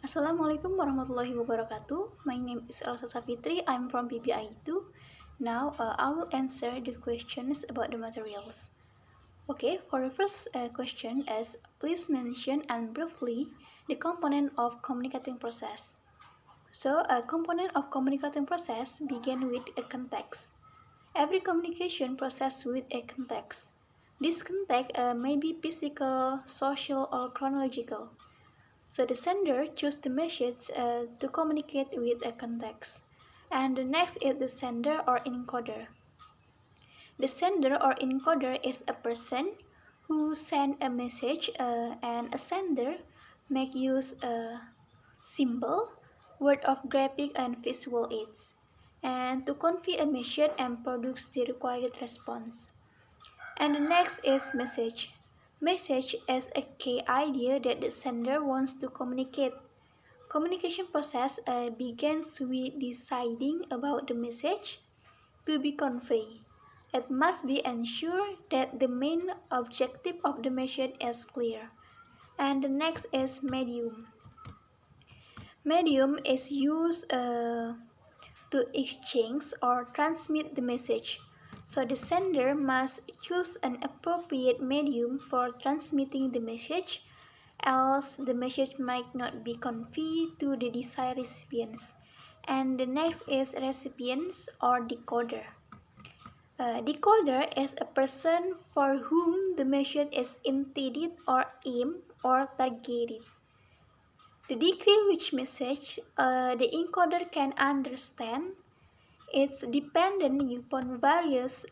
Assalamualaikum warahmatullahi wabarakatuh. My name is Elsa Safitri. I'm from PBI2. Now I will answer the questions about the materials. Okay, for the first question is please mention and briefly the component of communicating process. So a component of communicating process begin with a context. Every communication process with a context. This context may be physical, social, or chronological. So the sender chooses the message to communicate with a context. And the next is the sender or encoder. The sender or encoder is a person who sends a message and a sender make use symbol, word of graphic and visual aids and to convey a message and produce the required response. And the next is message. Message is a key idea that the sender wants to communicate. Communication process begins with deciding about the message to be conveyed. It must be ensured that the main objective of the message is clear. And the next is medium. Medium is used to exchange or transmit the message. So the sender must choose an appropriate medium for transmitting the message, else the message might not be conveyed to the desired recipients. And the next is recipients or decoder. Decoder is a person for whom the message is intended or aimed or targeted. The degree which message the encoder can understand it's dependent upon various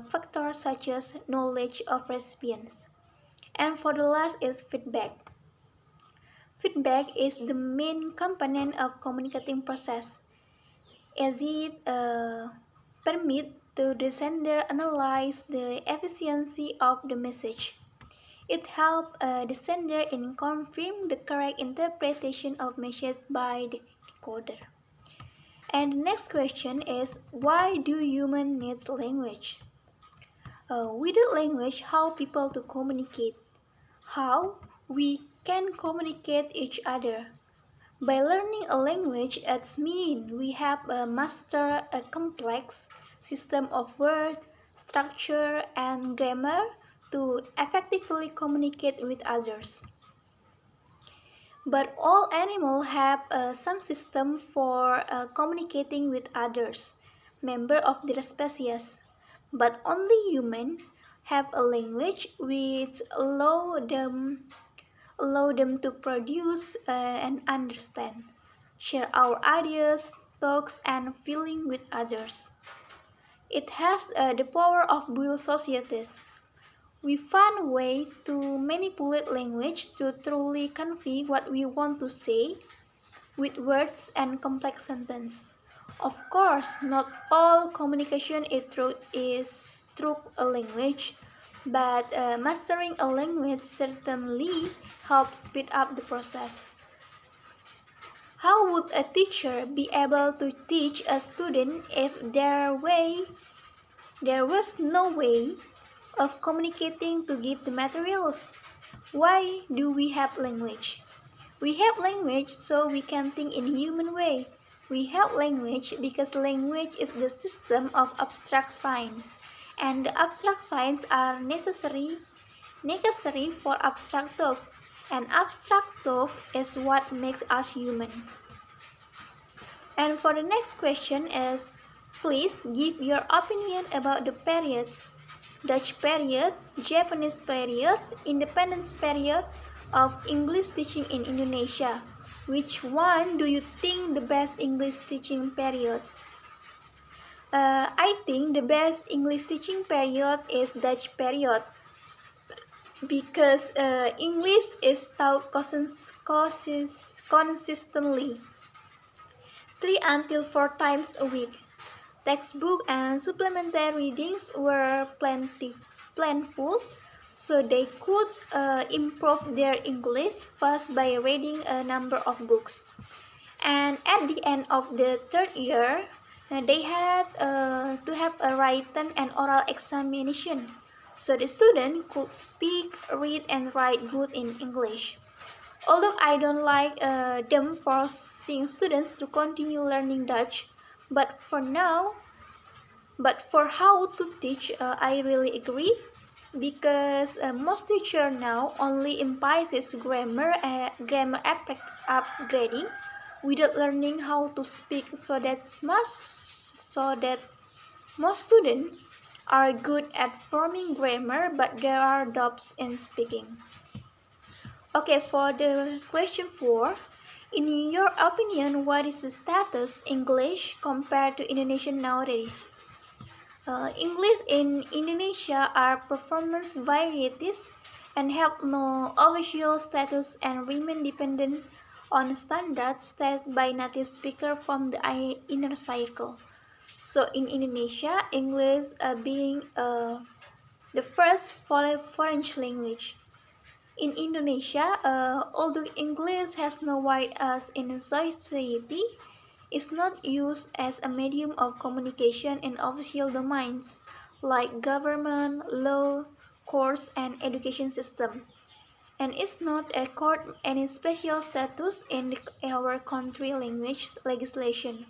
factors such as knowledge of recipients. And for the last is feedback. Feedback is the main component of communicating process, as it permits the sender analyze the efficiency of the message. It helps the sender in confirming the correct interpretation of message by the decoder. And the next question is, why do humans need language? Without language, how people to communicate? How we can communicate each other? By learning a language, it means we have mastered a complex system of word, structure, and grammar to effectively communicate with others. But all animals have some system for communicating with others, member of their species. But only humans have a language which allow them to produce and understand, share our ideas, thoughts, and feelings with others. It has the power of build societies. We find a way to manipulate language to truly convey what we want to say with words and complex sentences. Of course, not all communication is through a language, but mastering a language certainly helps speed up the process. How would a teacher be able to teach a student if there was no way of communicating to give the materials? Why do we have language? We have language so we can think in a human way. We have language because language is the system of abstract science, and the abstract science are necessary for abstract thought, and abstract thought is what makes us human. And for the next question is, please give your opinion about the periods: Dutch period, Japanese period, independence period of English teaching in Indonesia. Which one do you think the best English teaching period? I think the best English teaching period is Dutch period because English is taught consistently 3 until 4 times a week. Textbook and supplementary readings were plentiful, so they could improve their English first by reading a number of books. And at the end of the third year, they had to have a written and oral examination, so the student could speak, read, and write good in English. Although I don't like them forcing students to continue learning Dutch, but for now, but for how to teach, I really agree because most teacher now only emphasizes upgrading without learning how to speak. So that most students are good at forming grammar, but there are doubts in speaking. Okay, for the question 4, in your opinion, what is the status English compared to Indonesian nowadays? English in Indonesia are performance varieties and have no official status and remain dependent on standards set by native speakers from the inner circle. So in Indonesia, English being the first foreign language. In Indonesia, although English has no weight as in society, is not used as a medium of communication in official domains like government, law, courts, and education system, and is not accorded any special status in our country language legislation.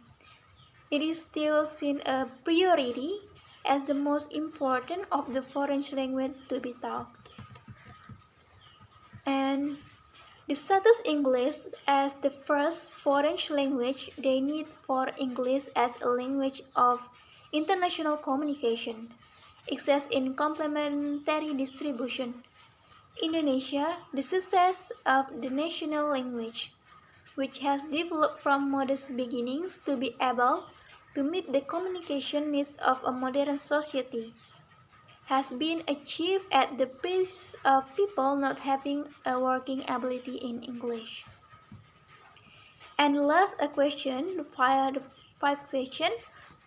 It is still seen a priority as the most important of the foreign language to be taught. And the status English as the first foreign language they need for English as a language of international communication exists in complementary distribution. Indonesia, the success of the national language, which has developed from modest beginnings to be able to meet the communication needs of a modern society, has been achieved at the pace of people not having a working ability in English. And last a question, the five question.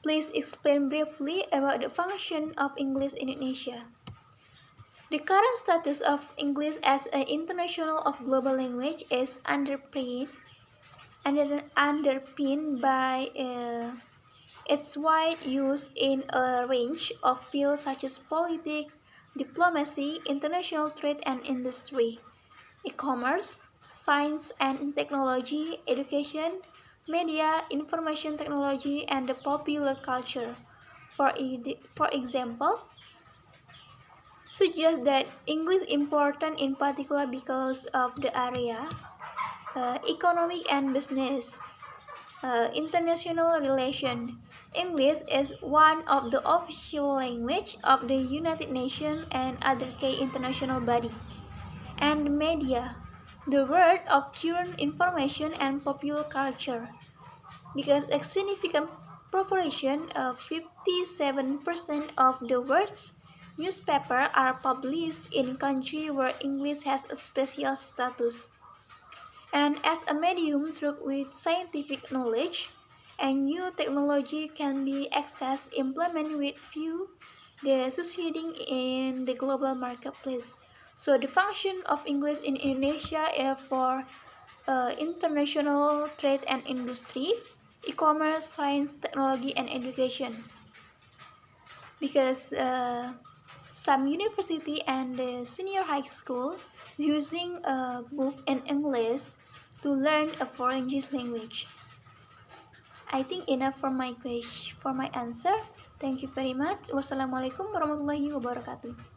Please explain briefly about the function of English in Indonesia. The current status of English as an international of global language is underpinned by its wide use in a range of fields such as politics, diplomacy, international trade and industry, e-commerce, science and technology, education, media, information technology, and the popular culture. For example, suggest that English is important in particular because of the area, economic and business, international relation. English is one of the official language of the United Nations and other key international bodies. And media, the word of current information and popular culture, because a significant proportion of 57% of the world's newspapers are published in countries where English has a special status. And as a medium through which scientific knowledge and new technology can be accessed, implemented with view the succeeding in the global marketplace. So the function of English in Indonesia is for international trade and industry, e-commerce, science, technology, and education. Because some university and senior high school using a book in English to learn a foreign language. I think enough for my answer. Thank you very much. Wassalamualaikum warahmatullahi wabarakatuh.